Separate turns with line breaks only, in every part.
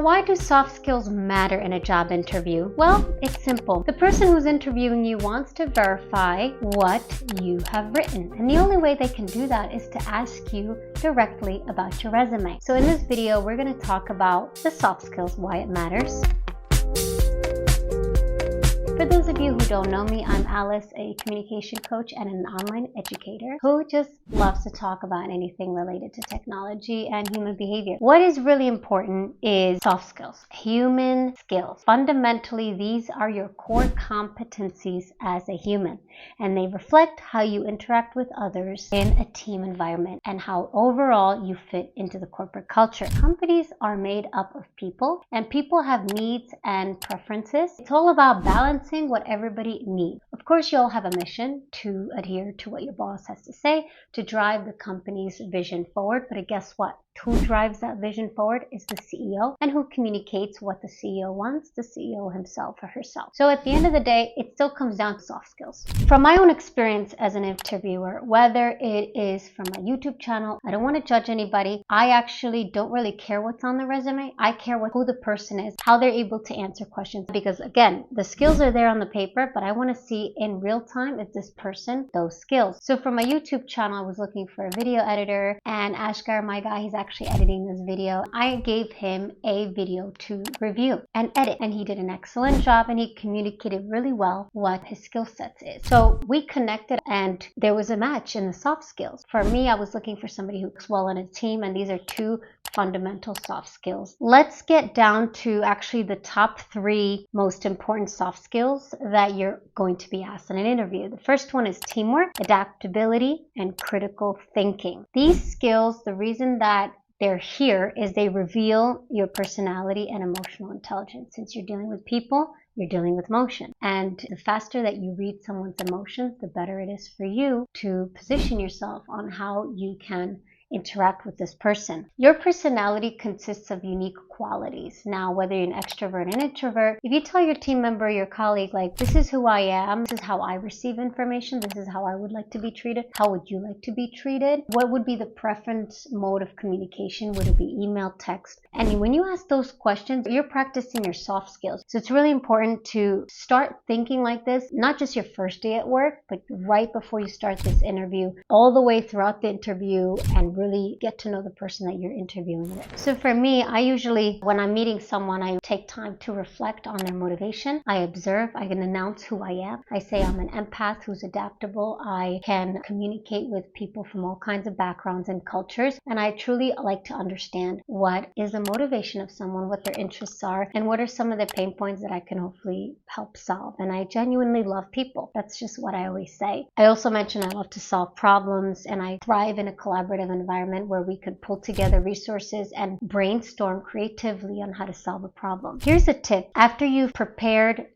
Why do soft skills matter in a job interview? Well, it's simple. The person who's interviewing you wants to verify what you have written. And the only way they can do that is to ask you directly about your resume. So in this video, we're going to talk about the soft skills, why it matters. For those of you who don't know me, I'm Alice, a communication coach and an online educator who just loves to talk about anything related to technology and human behavior. What is really important is soft skills, human skills. Fundamentally, these are your core competencies as a human, and they reflect how you interact with others in a team environment and how overall you fit into the corporate culture. Companies are made up of people, and people have needs and preferences. It's all about balancing what everybody needs. Of course, you all have a mission to adhere to what your boss has to say, to drive the company's vision forward. But guess what? Who drives that vision forward is the CEO, and who communicates what the CEO wants? The CEO himself or herself. So at the end of the day, it still comes down to soft skills. From my own experience as an interviewer, whether it is from my YouTube channel, I don't want to judge anybody. I actually don't really care what's on the resume. I care who the person is, how they're able to answer questions. Because again, the skills are there on the paper, but I want to see in real time if this person those skills. So for my YouTube channel, I was looking for a video editor, and Ashgar, my guy, he's actually editing this video. I gave him a video to review and edit, and he did an excellent job, and he communicated really well what his skill sets is. So we connected, and there was a match in the soft skills. For me, I was looking for somebody who works well in a team, and these are two fundamental soft skills. Let's get down to actually the top 3 most important soft skills that you're going to be asked in an interview. The first one is teamwork, adaptability, and critical thinking. These skills, the reason that they're here is they reveal your personality and emotional intelligence. Since you're dealing with people, you're dealing with emotion. And the faster that you read someone's emotions, the better it is for you to position yourself on how you can interact with this person. Your personality consists of unique qualities. Now, whether you're an extrovert or an introvert, if you tell your team member, your colleague, like, this is who I am, this is how I receive information, this is how I would like to be treated, how would you like to be treated? What would be the preference mode of communication? Would it be email, text? And when you ask those questions, you're practicing your soft skills. So it's really important to start thinking like this, not just your first day at work, but right before you start this interview, all the way throughout the interview, and really get to know the person that you're interviewing with. So for me, I usually, when I'm meeting someone, I take time to reflect on their motivation. I observe, I can announce who I am. I say I'm an empath who's adaptable. I can communicate with people from all kinds of backgrounds and cultures. And I truly like to understand what is the motivation of someone, what their interests are, and what are some of the pain points that I can hopefully help solve. And I genuinely love people. That's just what I always say. I also mentioned I love to solve problems, and I thrive in a collaborative environment where we could pull together resources and brainstorm creatively on how to solve a problem. Here's a tip. After you've prepared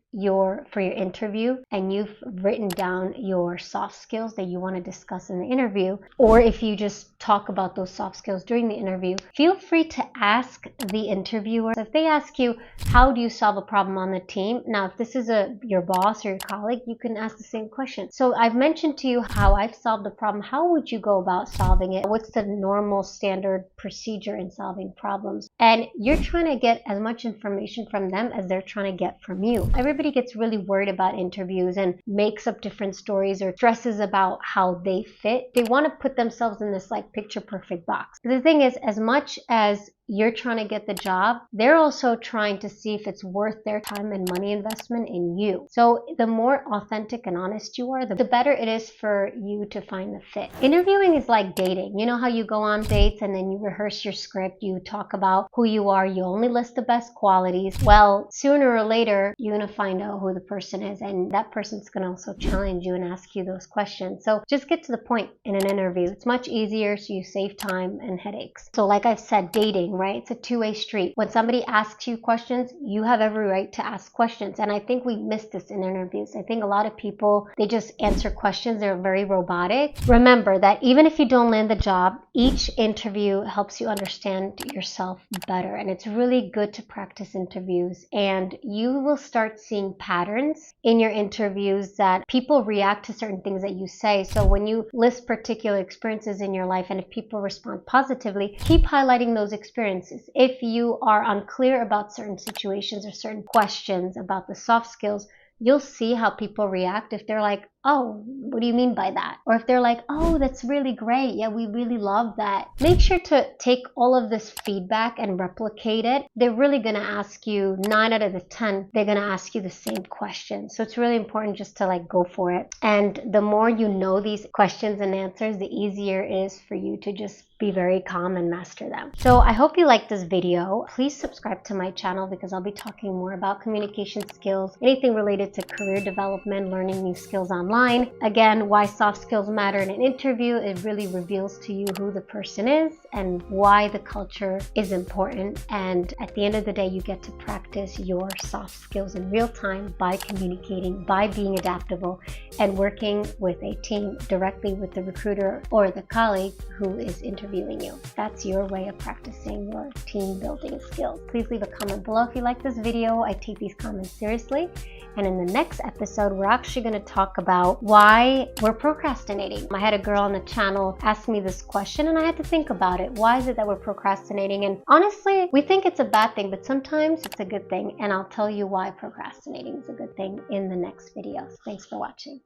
for your interview and you've written down your soft skills that you want to discuss in the interview, or if you just talk about those soft skills during the interview, feel free to ask the interviewer. If they ask you, how do you solve a problem on the team? Now, if this is your boss or your colleague, you can ask the same question. So I've mentioned to you how I've solved a problem. How would you go about solving it? What's the normal standard procedure in solving problems? And you're trying to get as much information from them as they're trying to get from you. Everybody gets really worried about interviews and makes up different stories or stresses about how they fit. They want to put themselves in this like picture perfect box. The thing is, as much as you're trying to get the job, they're also trying to see if it's worth their time and money investment in you. So the more authentic and honest you are, the better it is for you to find the fit. Interviewing is like dating. You know how you go on dates and then you rehearse your script, you talk about who you are, you only list the best qualities. Well, sooner or later, you're going to find out who the person is, and that person's going to also challenge you and ask you those questions. So just get to the point in an interview. It's much easier, so you save time and headaches. So like I've said, dating, right? It's a two-way street. When somebody asks you questions, you have every right to ask questions. And I think we miss this in interviews. I think a lot of people, they just answer questions. They're very robotic. Remember that even if you don't land the job, each interview helps you understand yourself better. And it's really good to practice interviews. And you will start seeing patterns in your interviews that people react to certain things that you say. So when you list particular experiences in your life, and if people respond positively, keep highlighting those experiences experiences. If you are unclear about certain situations or certain questions about the soft skills, you'll see how people react. If they're like, oh, what do you mean by that? Or if they're like, oh, that's really great. Yeah, we really love that. Make sure to take all of this feedback and replicate it. They're really going to ask you 9 out of the 10. They're going to ask you the same question. So it's really important just to like go for it. And the more you know these questions and answers, the easier it is for you to just be very calm and master them. So I hope you liked this video. Please subscribe to my channel because I'll be talking more about communication skills, anything related to career development, learning new skills online. Again, why soft skills matter in an interview. It really reveals to you who the person is and why the culture is important. And at the end of the day, you get to practice your soft skills in real time by communicating, by being adaptable, and working with a team directly with the recruiter or the colleague who is interviewing you. That's your way of practicing your team building skills. Please leave a comment below if you like this video. I take these comments seriously. And in the next episode, we're actually going to talk about why we're procrastinating. I had a girl on the channel ask me this question and I had to think about it. Why is it that we're procrastinating? And honestly, we think it's a bad thing, but sometimes it's a good thing. And I'll tell you why procrastinating is a good thing in the next video. Thanks for watching.